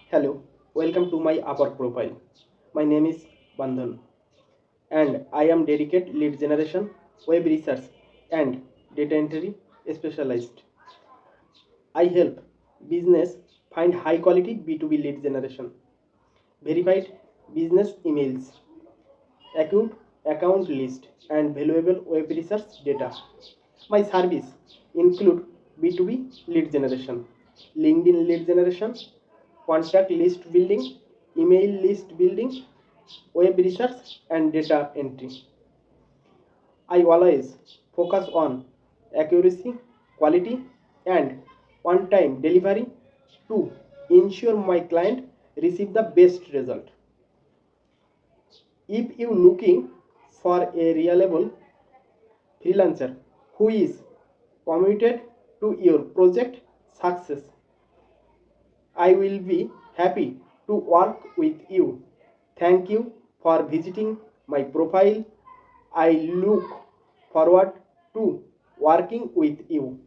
Hello, welcome to my Upwork profile. My name is Bandhan and I am dedicated lead generation, web research and data entry specialist. I help business find high quality B2B lead generation, verified business emails, acute account list and valuable web research data. My service include B2B lead generation, LinkedIn lead generation, contact list building, email list building, web research and data entry. I always focus on accuracy, quality and on-time delivery to ensure my client receive the best result. If you looking for a reliable freelancer who is committed to your project success, I will be happy to work with you. Thank you for visiting my profile. I look forward to working with you.